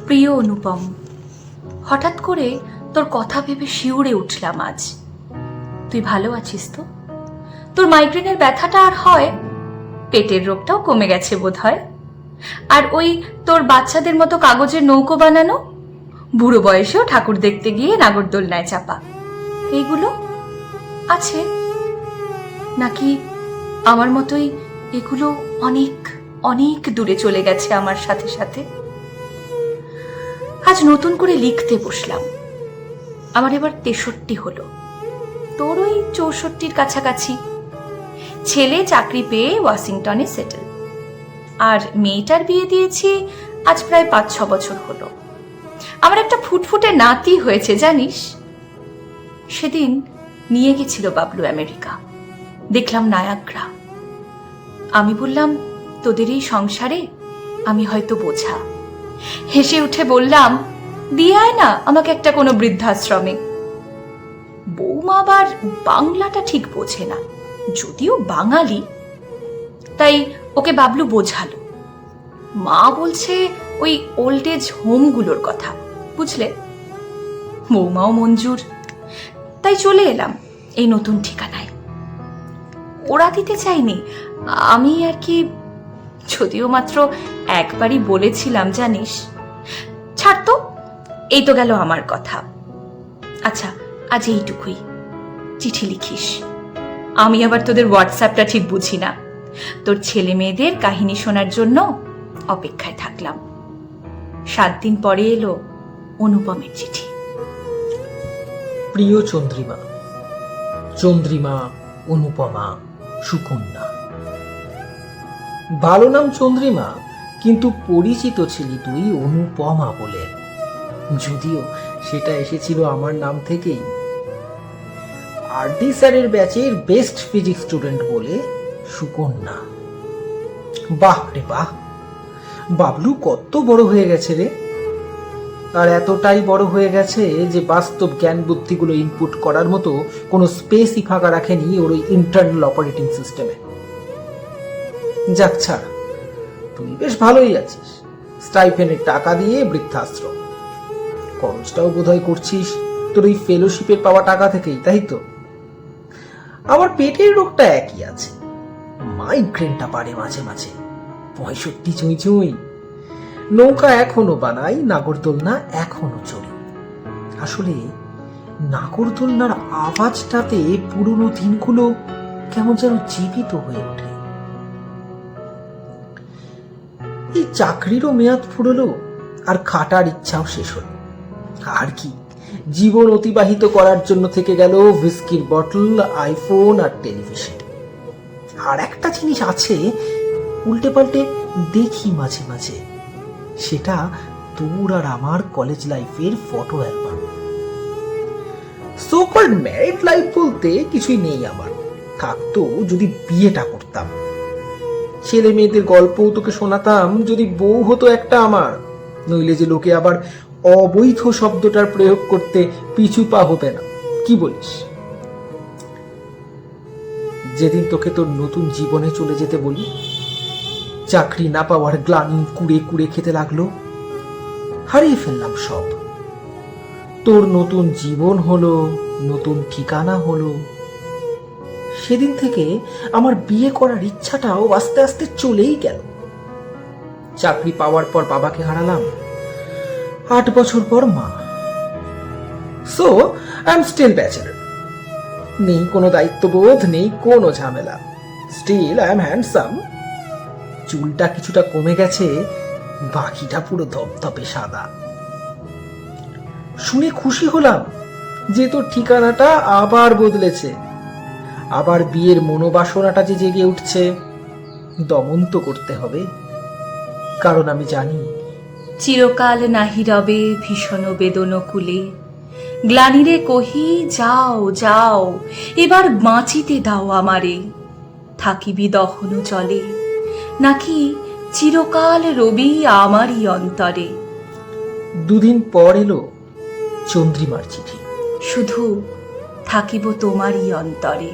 প্রিয় অনুপম, হঠাৎ করে তোর কথা ভেবে শিউরে উঠলাম আজ। তুই ভালো আছিস তো? তোর মাইগ্রেনের ব্যথাটা আর হয়? পেটের রোগটাও কমে গেছে বোধ হয়। আর ওই তোর বাচ্চাদের মতো কাগজের নৌকো বানানো, বুড়ো বয়সেও ঠাকুর দেখতে গিয়ে নাগরদোলনায় চাপা, এইগুলো আছে নাকি আমার মতোই এগুলো অনেক অনেক দূরে চলে গেছে আমার সাথে সাথে? আজ নতুন করে লিখতে বসলাম। আমার এবার 63 হলো, তোর ওই 64-র কাছাকাছি। ছেলে চাকরি পেয়ে ওয়াশিংটনে সেটেল, আর মেয়েটার বিয়ে দিয়েছি আজ প্রায় 5-6 বছর হলো। আমার একটা ফুটফুটে নাতি হয়েছে জানিস। সেদিন নিয়ে গেছিল বাবলু আমেরিকা, দেখলাম নায়াগ্রা। আমি বললাম, তোদের এই সংসারে আমি হয়তো বোঝা। হেসে উঠে বললাম, দিয়ে আয় না আমাকে একটা কোনো বৃদ্ধাশ্রমে। বৌমা আবার বাংলাটা ঠিক বোঝে না, যদিও বাঙালি, তাই ওকে বাবলু বোঝালো। মা বলছে ওই ওল্ড এজ হোমগুলোর কথা, বুঝলে। বৌমাও মঞ্জুর, তাই চলে এলাম এই নতুন ঠিকানায়। ওরা দিতে চাইনি, আমি আর কি, যদিও মাত্র একবারই বলেছিলাম জানিস। ছাড় তো, এই তো গেল আমার কথা। আচ্ছা, আজ এইটুকুই। চিঠি লিখিস। আমি আবার তোদের হোয়াটসঅ্যাপটা ঠিক বুঝি না। তোর ছেলে মেয়েদের কাহিনী শোনার জন্য অপেক্ষায় থাকলাম। 7 দিন পরে এলো অনুপমের চিঠি। প্রিয় চন্দ্রিমা, চন্দ্রিমা, অনুপমা, সুকন্যা। ভালো নাম চন্দ্রিমা, কিন্তু পরিচিত ছিলি তুই অনুপমা বলে, যদিও সেটা এসেছিল আমার নাম থেকেই। আরডি স্যারের ব্যাচের বেস্ট ফিজিক্স স্টুডেন্ট বলে সুকন্যা। বাহ রে বাহ, বাবলু কত বড় হয়ে গেছে রে! আর এতটাই বড় হয়ে গেছে যে বাস্তব জ্ঞান বুদ্ধিগুলো ইনপুট করার মতো কোনো স্পেসই ফাঁকা রাখেনি ওর ওই ইন্টারনাল অপারেটিং সিস্টেমে। যাক ছাড়, তুই বেশ ভালোই আছিস। স্টাইপেন্ডের টাকা দিয়ে বৃদ্ধাশ্রম, খরচটাও বোধহয় করছিস তোর ওই ফেলোশিপের পাওয়া টাকা থেকেই, তাই তো? আমার পেটের রোগটা একই আছে, মাইগ্রেনটা পারে মাঝে মাঝে, 65 চুঁই চুঁই। নৌকা এখনো বানাই, নাগরদোলনা এখনো চড়ি। আসলে নাগরদোলনার আওয়াজটাতে পুরনো দিনগুলো কেমন যেন জীবিত হয়ে ওঠে। এই চাকরিরও মেয়াদ ফুরলো, আর খাটার ইচ্ছাও শেষ হলো। আর কি, জীবন অতিবাহিত করার জন্য থেকে গেল হুইস্কির বটল, আইফোন আর টেলিভিশন। আর একটা জিনিস আছে, উল্টে পাল্টে দেখি মাঝে মাঝে, সেটা তোর আর আমার কলেজ লাইফের photo album. So called married life বলতে কিছুই নেই আমার, থাকতো যদি বিয়েটা করতাম। ছেলে মেয়েদের গল্পও তোকে শোনাতাম যদি বউ হতো একটা আমার, নইলে যে লোকে আবার অবৈধ শব্দটার প্রয়োগ করতে পিছু পা হবে না। কি বলিস? যেদিন তোকে তোর নতুন জীবনে চলে যেতে বলি, চাকরি না পাওয়ার গ্লানি কুড়ে কুড়ে খেতে লাগলো। হারিয়ে ফেললাম সব। তোর নতুন জীবন হলো, নতুন ঠিকানা হলো। সেদিন থেকে আমার বিয়ে করার ইচ্ছাটাও আস্তে আস্তে চলেই গেল। চাকরি পাওয়ার পর বাবাকে হারালাম, 8 বছর পর মা। So I am still bachelor. নেই কোনো দায়িত্ববোধ, নেই কোনো ঝামেলা। Still I am handsome. চুলটা কিছুটা কমে গেছে, বাকিটা পুরো ধপধপে সাদা। শুনে খুশি হলাম যে তোর ঠিকানাটা আবার বদলেছে, আবার বিয়ের মনোবাসনাটা যে জেগে উঠছে। দমন তো করতে হবে, কারণ আমি জানি চিরকাল নাহি রবে ভীষণ বেদন কুলে, গ্লানিরে কহি যাও যাও, এবার বাঁচিতে দাও আমারে। থাকিবি দহন জলে, নাকি চিরকাল রবি আমারই অন্তরে। 2 দিন পর এলো চন্দ্রিমার চিঠি। শুধু থাকিব তোমারই অন্তরে।